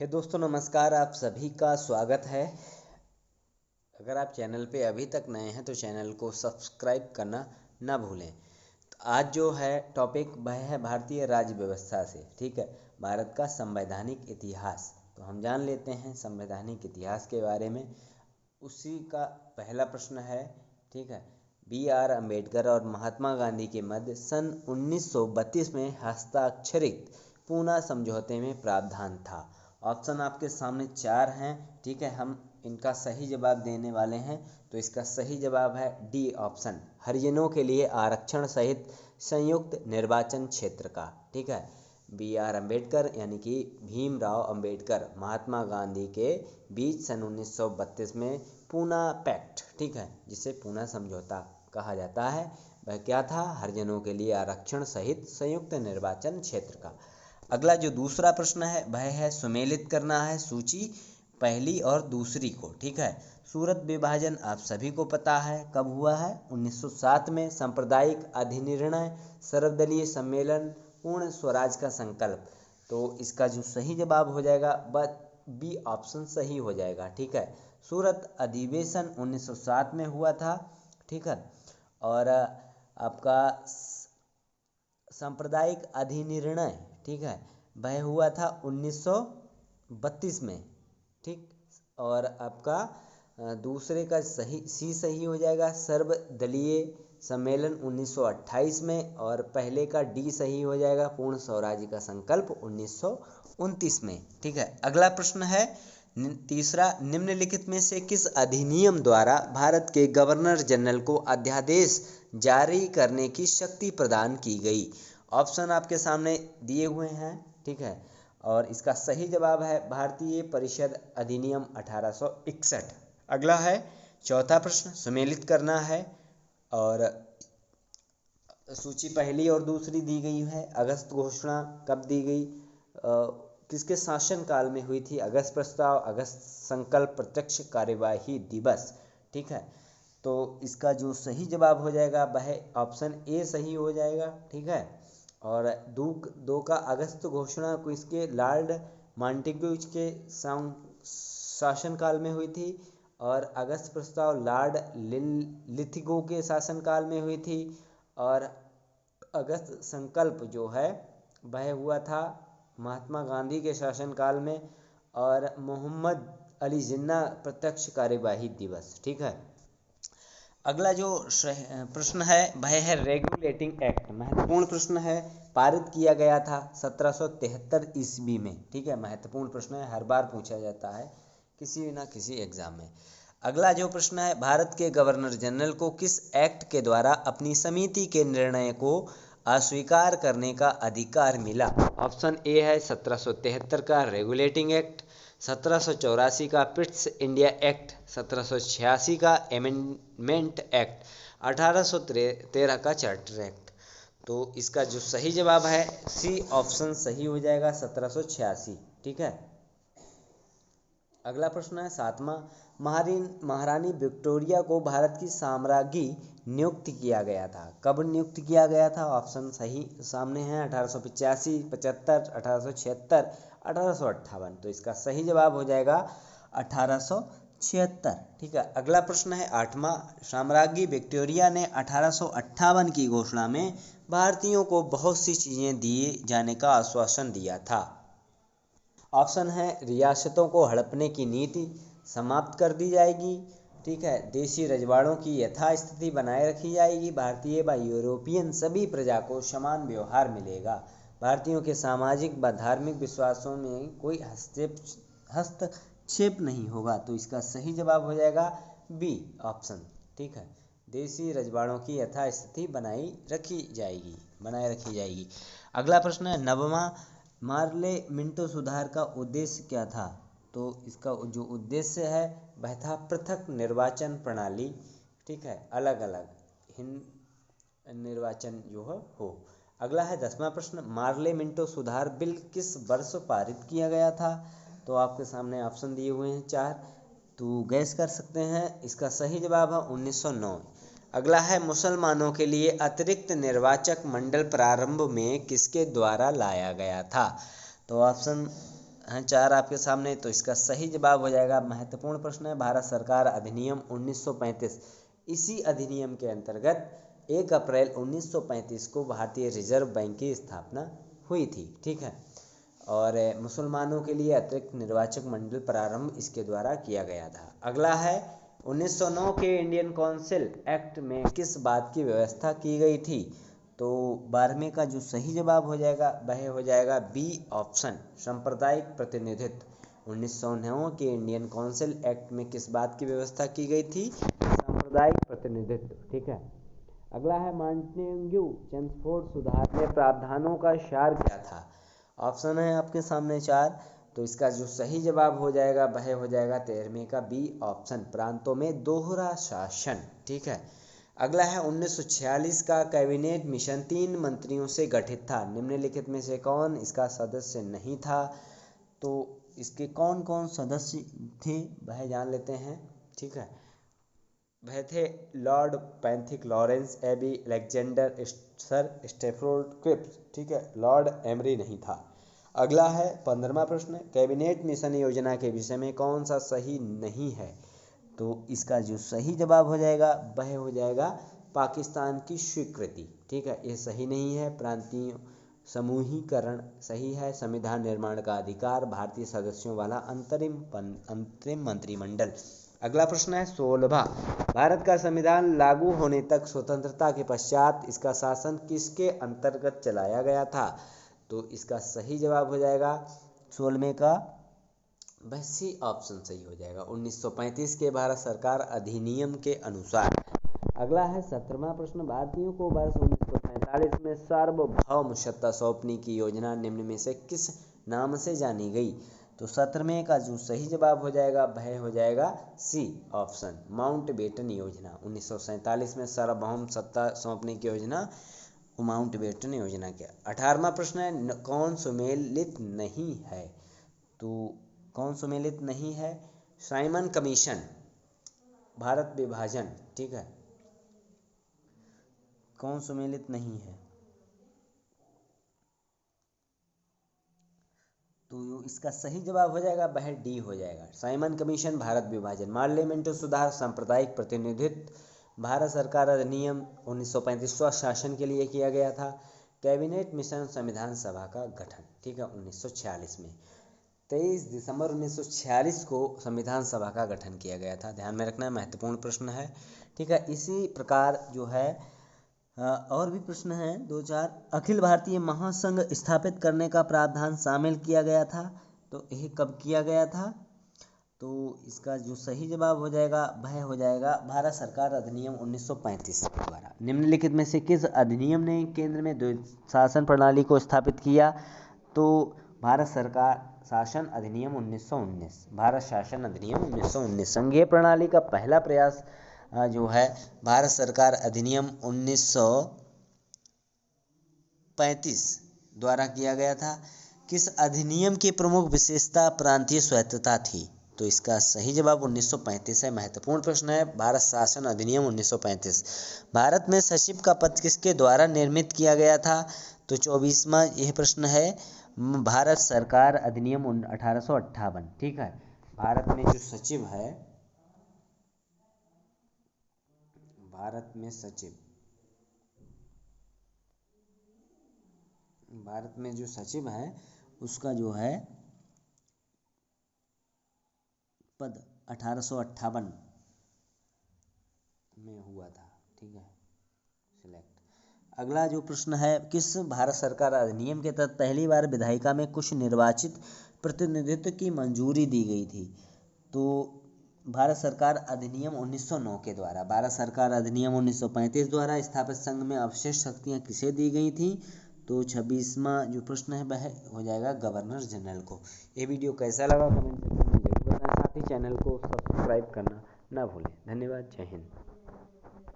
हे दोस्तों नमस्कार, आप सभी का स्वागत है। अगर आप चैनल पे अभी तक नए हैं तो चैनल को सब्सक्राइब करना ना भूलें। तो आज जो है टॉपिक वह है भारतीय राज्य व्यवस्था से, ठीक है, भारत का संवैधानिक इतिहास। तो हम जान लेते हैं संवैधानिक इतिहास के बारे में। उसी का पहला प्रश्न है, ठीक है, B.R. अम्बेडकर और महात्मा गांधी के मध्य सन 1932 में हस्ताक्षरित पूना समझौते में प्रावधान था। ऑप्शन आपके सामने 4 हैं, ठीक है, हम इनका सही जवाब देने वाले हैं। तो इसका सही जवाब है डी ऑप्शन, हरिजनों के लिए आरक्षण सहित संयुक्त निर्वाचन क्षेत्र का, ठीक है। B.R. अम्बेडकर यानी कि भीमराव अम्बेडकर महात्मा गांधी के बीच सन 1932 में पूना पैक्ट, ठीक है, जिसे पूना समझौता कहा जाता है, वह क्या था? हरिजनों के लिए आरक्षण सहित संयुक्त निर्वाचन क्षेत्र का। अगला जो दूसरा प्रश्न है वह है सुमेलित करना है सूची पहली और दूसरी को, ठीक है। सूरत विभाजन आप सभी को पता है कब हुआ है? 1907 में। सांप्रदायिक अधिनिर्णय, सर्वदलीय सम्मेलन, पूर्ण स्वराज का संकल्प। तो इसका जो सही जवाब हो जाएगा वह बी ऑप्शन सही हो जाएगा, ठीक है। सूरत अधिवेशन 1907 में हुआ था, ठीक है। और आपका सांप्रदायिक अधिनिर्णय, ठीक है, वह हुआ था 1932 में, ठीक। और आपका दूसरे का सही हो जाएगा सर्वदलीय सम्मेलन 1928 में, और पहले का डी सही हो जाएगा पूर्ण स्वराज्य का संकल्प 1929 में, ठीक है। अगला प्रश्न है तीसरा, निम्नलिखित में से किस अधिनियम द्वारा भारत के गवर्नर जनरल को अध्यादेश जारी करने की शक्ति प्रदान की गई? ऑप्शन आपके सामने दिए हुए हैं, ठीक है, और इसका सही जवाब है भारतीय परिषद अधिनियम 1861। अगला है चौथा प्रश्न, सुमेलित करना है, और सूची पहली और दूसरी दी गई है। अगस्त घोषणा कब दी गई, किसके शासनकाल में हुई थी? अगस्त प्रस्ताव, अगस्त संकल्प, प्रत्यक्ष कार्यवाही दिवस, ठीक है। तो इसका जो सही जवाब हो जाएगा वह ऑप्शन ए सही हो जाएगा, ठीक है। और दो का अगस्त घोषणा को इसके लॉर्ड मॉन्टेग्यू के शासनकाल में हुई थी, और अगस्त प्रस्ताव लॉर्ड लिथिगो के शासनकाल में हुई थी, और अगस्त संकल्प जो है वह हुआ था महात्मा गांधी के शासनकाल में, और मोहम्मद अली जिन्ना प्रत्यक्ष कार्यवाही दिवस, ठीक है। अगला जो प्रश्न है वह है रेगुलेटिंग एक्ट, महत्वपूर्ण प्रश्न है, पारित किया गया था 1773 ईस्वी में, ठीक है। महत्वपूर्ण प्रश्न है, हर बार पूछा जाता है किसी न किसी एग्जाम में। अगला जो प्रश्न है, भारत के गवर्नर जनरल को किस एक्ट के द्वारा अपनी समिति के निर्णय को अस्वीकार करने का अधिकार मिला? ऑप्शन ए है 1773 का रेगुलेटिंग एक्ट, 1784 का पिट्स इंडिया एक्ट, 1786 का एमेंडमेंट एक्ट, 1813 का चार्टर एक्ट। तो इसका जो सही जवाब है सी ऑप्शन सही हो जाएगा 1786, ठीक है। अगला प्रश्न है सातवां, महारानी विक्टोरिया को भारत की साम्राज्ञी नियुक्त किया गया था, कब नियुक्त किया गया था? ऑप्शन सही सामने हैं, 1885, 75, 1876, 1858। तो इसका सही जवाब हो जाएगा 1876, ठीक है। अगला प्रश्न है आठवां, साम्राज्ञी विक्टोरिया ने 1858 की घोषणा में भारतीयों को बहुत सी चीज़ें दिए जाने का आश्वासन दिया था। ऑप्शन है रियासतों को हड़पने की नीति समाप्त कर दी जाएगी, ठीक है, देशी रजवाड़ों की यथास्थिति बनाए रखी जाएगी, भारतीय व यूरोपियन सभी प्रजा को समान व्यवहार मिलेगा, भारतीयों के सामाजिक व धार्मिक विश्वासों में कोई हस्तक्षेप नहीं होगा। तो इसका सही जवाब हो जाएगा बी ऑप्शन, ठीक है, देशी रजवाड़ों की यथास्थिति बनाए रखी जाएगी। अगला प्रश्न है नववां, मार्ले मिंटो सुधार का उद्देश्य क्या था? तो इसका जो उद्देश्य है वह था पृथक निर्वाचन प्रणाली, ठीक है, अलग अलग निर्वाचन जो हो। अगला है 10वां प्रश्न, मार्ले मिंटो सुधार बिल किस वर्ष पारित किया गया था? तो आपके सामने ऑप्शन दिए हुए हैं 4, तो गैस कर सकते हैं। इसका सही जवाब है 1909। अगला है मुसलमानों के लिए अतिरिक्त निर्वाचक मंडल प्रारंभ में किसके द्वारा लाया गया था? तो ऑप्शन हैं चार आपके सामने, तो इसका सही जवाब हो जाएगा, महत्वपूर्ण प्रश्न है, भारत सरकार अधिनियम 1935। इसी अधिनियम के अंतर्गत 1 अप्रैल 1935 को भारतीय रिजर्व बैंक की स्थापना हुई थी। ठीक है, और मुसलमानों के लिए अतिरिक्त निर्वाचक मंडल प्रारंभ इसके द्वारा किया गया था। अगला है 1909 के इंडियन काउंसिल एक्ट में किस बात की व्यवस्था की गई थी? तो 12वें का जो सही जवाब हो जाएगा वह हो जाएगा बी ऑप्शन, सांप्रदायिक प्रतिनिधित्व। 1909 के इंडियन काउंसिल एक्ट में किस बात की व्यवस्था की गई थी? सांप्रदायिक प्रतिनिधित्व। ठीक है, अगला है मॉन्टेग्यू चेम्सफोर्ड सुधार के प्रावधानों का सार क्या था? ऑप्शन है आपके सामने चार, तो इसका जो सही जवाब हो जाएगा वह हो जाएगा 13वें का बी ऑप्शन, प्रांतों में दोहरा शासन। ठीक है, अगला है 1946 का कैबिनेट मिशन 3 मंत्रियों से गठित था, निम्नलिखित में से कौन इसका सदस्य नहीं था? तो इसके कौन कौन सदस्य थे वह जान लेते हैं। ठीक है, वह थे Lord Pethick Lawrence, AB Alexander, sir Stafford Cripps. ठीक है, लॉर्ड एमरी नहीं था। अगला है 15वां प्रश्न, कैबिनेट मिशन योजना के विषय में कौन सा सही नहीं है? तो इसका जो सही जवाब हो जाएगा वह हो जाएगा पाकिस्तान की स्वीकृति। ठीक है, ये सही नहीं है। प्रांतीय समूहीकरण सही है। संविधान निर्माण का अधिकार, भारतीय सदस्यों वाला अंतरिम मंत्रिमंडल। अगला प्रश्न है 16वां, भारत का संविधान लागू होने तक स्वतंत्रता के पश्चात इसका शासन किसके अंतर्गत चलाया गया था? तो इसका सही जवाब हो जाएगा 16वें का वह सी ऑप्शन सही हो जाएगा, 1935 के भारत सरकार अधिनियम के अनुसार। अगला है 17वां प्रश्न, भारतीयों को वर्ष 1945 में सार्वभौम सत्ता सौंपने की योजना निम्न में से किस नाम से जानी गई? तो 17वें का जो सही जवाब हो जाएगा वह हो जाएगा सी ऑप्शन, माउंटबेटन योजना। 1947 में सार्वभौम सत्ता सौंपने की योजना माउंटबेटन योजना के। 18वां प्रश्न है, कौन सुमेलित नहीं है? तो कौन सुमेलित नहीं है? साइमन कमीशन, भारत विभाजन। ठीक है, कौन सुमेलित नहीं है? तो इसका सही जवाब हो जाएगा वह डी हो जाएगा, साइमन कमीशन, भारत विभाजन। पार्लियामेंट्री सुधार, सांप्रदायिक प्रतिनिधित्व, भारत सरकार अधिनियम 1935 शासन के लिए किया गया था। कैबिनेट मिशन, संविधान सभा का गठन। ठीक है, 1946 में 23 दिसंबर 1946 को संविधान सभा का गठन किया गया था, ध्यान में रखना, महत्वपूर्ण प्रश्न है। ठीक है, इसी प्रकार जो है और भी प्रश्न हैं 2-4। अखिल भारतीय महासंघ स्थापित करने का प्रावधान शामिल किया गया था, तो यह कब किया गया था? तो इसका जो सही जवाब हो जाएगा वह हो जाएगा भारत सरकार अधिनियम 1935 द्वारा। निम्नलिखित में से किस अधिनियम ने केंद्र में द्वैध शासन प्रणाली को स्थापित किया? तो भारत सरकार शासन अधिनियम 1919, भारत शासन अधिनियम 1919। संघीय प्रणाली का पहला प्रयास जो है भारत सरकार अधिनियम 1935 द्वारा किया गया था। किस अधिनियम की प्रमुख विशेषता प्रांतीय स्वायत्तता थी? तो इसका सही जवाब 1935 है, महत्वपूर्ण प्रश्न है, भारत शासन अधिनियम 1935। भारत में सचिव का पद किसके द्वारा निर्मित किया गया था? तो 24वां यह प्रश्न है, भारत सरकार अधिनियम 1858। ठीक है, भारत में जो सचिव है, भारत में जो सचिव है उसका जो है पद 1858 में हुआ था। ठीक है, सिलेक्ट। अगला जो प्रश्न है, किस भारत सरकार अधिनियम के तहत पहली बार विधायिका में कुछ निर्वाचित प्रतिनिधित्व की मंजूरी दी गई थी? तो भारत सरकार अधिनियम 1909 के द्वारा, भारत सरकार अधिनियम 1935 द्वारा स्थापित संघ में अवशिष्ट शक्तियां किसे दी गई थी? तो 26वां जो प्रश्न है वह हो जाएगा गवर्नर जनरल को। ये वीडियो कैसा लगा कमेंट सेक्शन में जरूर बताएं, साथ ही चैनल को सब्सक्राइब करना ना भूलें। धन्यवाद, जय हिंद।